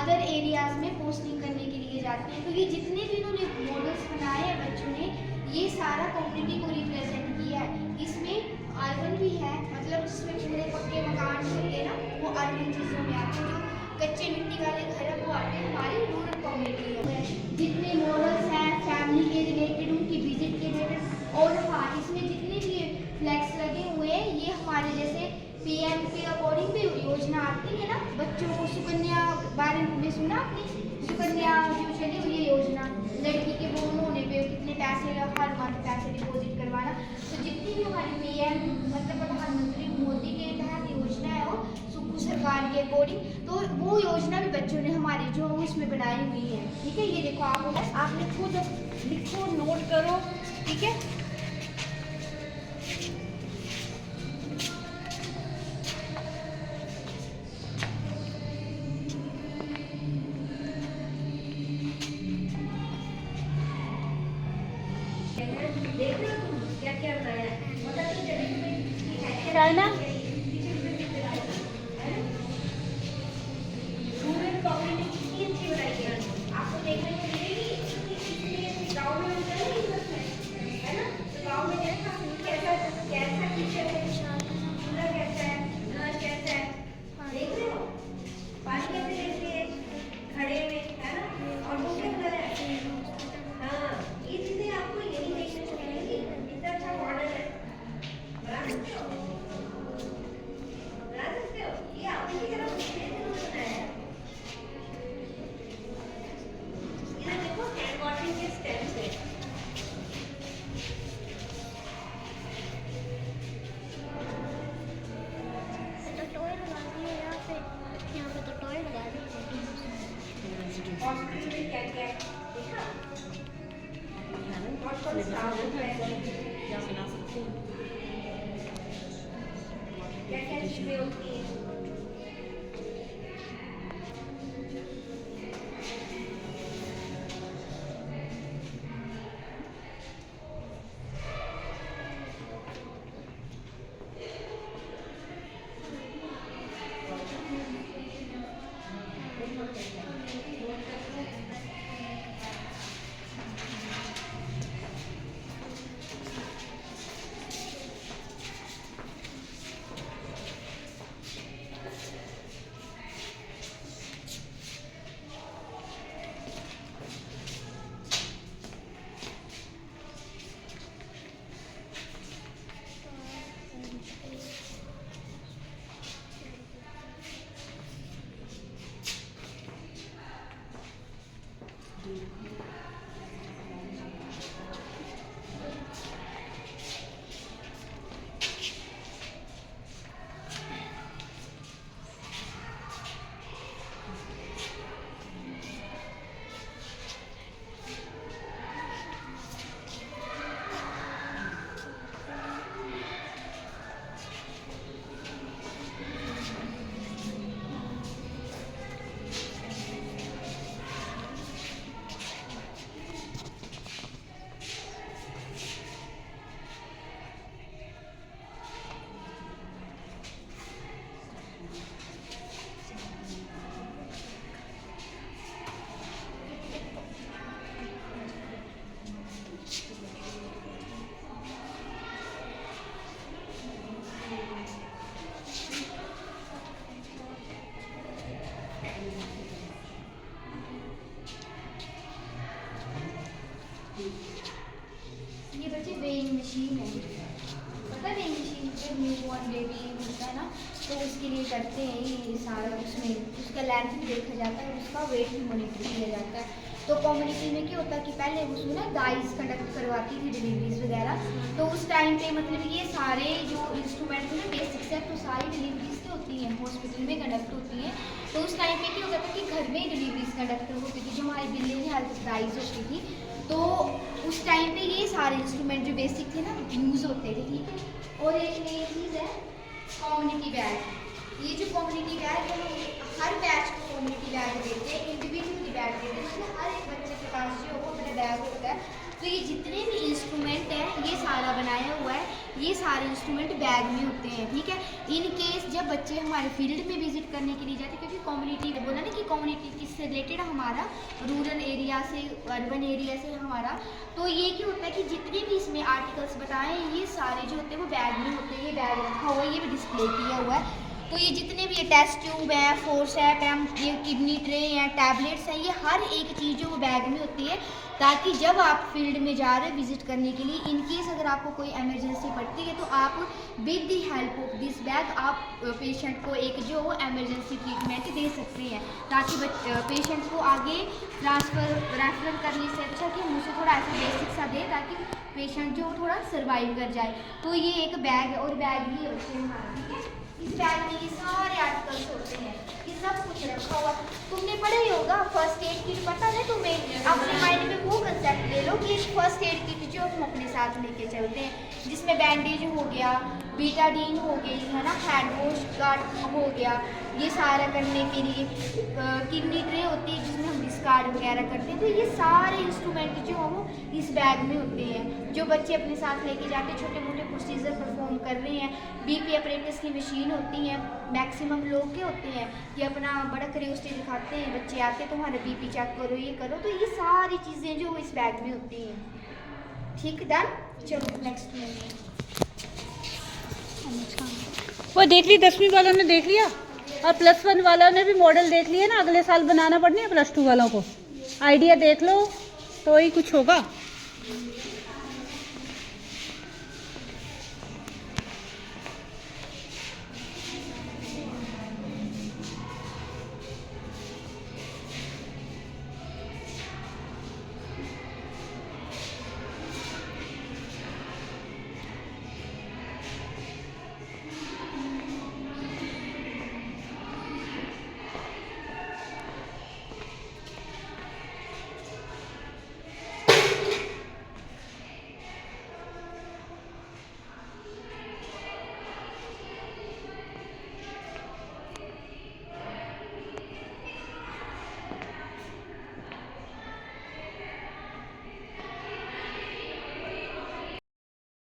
Other areas में posting करने के लिए जाते हैं। तो ये जितने भी इन्होंने मॉडल्स बनाए हैं बच्चों ने, ये सारा कम्युनिटी को रिप्रेजेंट किया है। इसमें अर्बन भी है, मतलब जिसमें पूरे पक्के मकान होते हैं ना, वो अर्बन चीज़ों में आते हैं। जो कच्चे मिट्टी वाले घर है वो आते हैं हमारी रूरल कम्युनिटी में। जितने मॉडल्स हैं फैमिली के रिलेटेड, उनकी विजिट के रिलेटेड, और हाँ इसमें जितने भी फ्लैग्स लगे हुए हैं ये हमारे जैसे पीएम के अकॉर्डिंग भी योजना आती है ना, बच्चों को सुकन्या बारे में सुना आपने, सुकन्या जो चली हुई है योजना, लड़की के बोन होने पे कितने पैसे हर मंथ पैसे डिपॉजिट करवाना। तो जितनी भी हमारी पीएम मतलब प्रधानमंत्री मोदी के तहत योजना है वो सुकू सरकार के अकॉर्डिंग, तो वो योजना भी बच्चों ने हमारे जो उसमें बनाई हुई है। ठीक है, ये देखो आपने खुद लिखो, नोट करो। ठीक है, देख रहे हो तुम क्या क्या बनाया है, मतलब चाइना रूरल कम्युनिटी कितनी अच्छी बनाई है, आपको देखने को मिलेगी। गाँव में होता है इन्वेस्टमेंट, है ना, तो गाँव में देखा कैसा कैसा किचन है, चूल्हा कैसा है, नल कैसा है, देख रहे हो, पानी कैसे देते हैं खड़े में, है ना, और वो क्या कर रहा है। हाँ, ये चीजें आपको यही देखने को मिलेगी। इतना अच्छा मॉडल है, बना सकते हो, बना सकते हो। ये आपने की तरफ बनाया है। इधर देखो हैंड वॉशिंग के स्टेप्स है। तो टॉय लगा दिए यहाँ पे तो टॉय लगा दिए। हॉस्पिटल में क्या क्या है देखा, हॉस्पिटल स्टाफ क्या क्या चीजें होती हैं। ये बच्चे वेइंग मशीन है, पता है वेइंग मशीन पे न्यूबॉर्न बेबी होता है ना, तो उसके लिए करते हैं ये सारा, उसमें उसका लेंथ भी देखा जाता है और उसका वेट भी मॉनिटर किया जाता है। तो कम्युनिटी में क्या होता है कि पहले उसमें ना गाइस कंडक्ट करवाती थी डिलीवरीज वगैरह, तो उस टाइम पे मतलब ये सारे जो इंस्ट्रूमेंट हैं बेसिक्स है, तो सारी डिलीवरीज क्या होती हैं हॉस्पिटल में कंडक्ट होती हैं। तो उस टाइम पे क्या होता था कि घर में डिलीवरीज कंडक्ट होती थी, जो हमारी दिल्ली में हेल्थ प्राइस होती थी, तो उस टाइम पे ये सारे इंस्ट्रूमेंट जो बेसिक थे ना यूज़ होते थे। ठीक है, और एक नई चीज़ है कम्युनिटी बैग। ये जो कम्युनिटी बैग है हर बैच को कम्युनिटी बैग देते हैं, इंडिविजुअली बैग देते हैं, मतलब हर एक बच्चे के पास जो वो अपना बैग होता है। तो ये जितने भी इंस्ट्रूमेंट हैं ये सारा बनाया हुआ है, ये सारे इंस्ट्रूमेंट बैग में होते हैं, ठीक है। इन केस जब बच्चे हमारे फील्ड में विजिट करने के लिए जाते हैं, क्योंकि कम्युनिटी बोला ना कि कम्युनिटी किससे रिलेटेड, हमारा रूरल एरिया से अर्बन एरिया से हमारा, तो ये क्या होता है कि जितने भी इसमें आर्टिकल्स बताए ये सारे जो होते हैं वो बैग में होते हैं। ये बैग रखा हुआ है, ये भी डिस्प्ले किया हुआ है। तो ये जितने भी ये टेस्ट ट्यूब है, फोर्सेप है, ये किडनी ट्रे हैं, टैबलेट्स हैं, ये हर एक चीज़ जो वो बैग में होती है, ताकि जब आप फील्ड में जा रहे हैं विजिट करने के लिए, इन केस अगर आपको कोई इमरजेंसी पड़ती है तो आप with the help of this bag आप पेशेंट को एक जो इमरजेंसी ट्रीटमेंट दे सकते हैं, ताकि पेशेंट को आगे रेफर करने से अच्छा कि मुझे थोड़ा ऐसा बेसिक सा दे, ताकि पेशेंट जो थोड़ा सर्वाइव कर जाए। तो ये एक बैग है, और बैग ही होते हैं हमारा, ठीक है। इस बैग में ये सारे आर्टिकल्स होते हैं, ये सब कुछ रखा हुआ। तुमने पढ़ा ही होगा फर्स्ट एड किट, पता है तुम्हें? अपने माइंड में वो कंसेप्ट ले लो कि फर्स्ट एड किट जो हम अपने साथ लेके चलते हैं, जिसमें बैंडेज हो गया, बीटाडीन हो गई है ना, हैंड वॉश गार्ड हो गया, ये सारा करने के लिए किडनी ट्रे होती है जिसमें हम डिस्कार्ड वगैरह करते हैं। तो ये सारे इंस्ट्रूमेंट जो हैं वो इस बैग में होते हैं, जो बच्चे अपने साथ लेके जाते हैं, छोटे मोटे प्रोसीजर परफॉर्म कर रहे हैं। बीपी ऑपरेटर्स की मशीन होती हैं, मैक्सिमम लोग के होते हैं कि अपना बड़ा क्यूरियोसिटी दिखाते हैं, बच्चे आते हैं तो हमारा बीपी चेक करो, ये करो। तो ये सारी चीज़ें जो इस बैग में होती हैं, ठीक डन। चलो नेक्स्ट में वो देख ली, 10वीं वालों ने देख लिया और +1 वालों ने भी मॉडल देख लिए ना, अगले साल बनाना पड़ने है +2 वालों को। आइडिया देख लो तो ही कुछ होगा।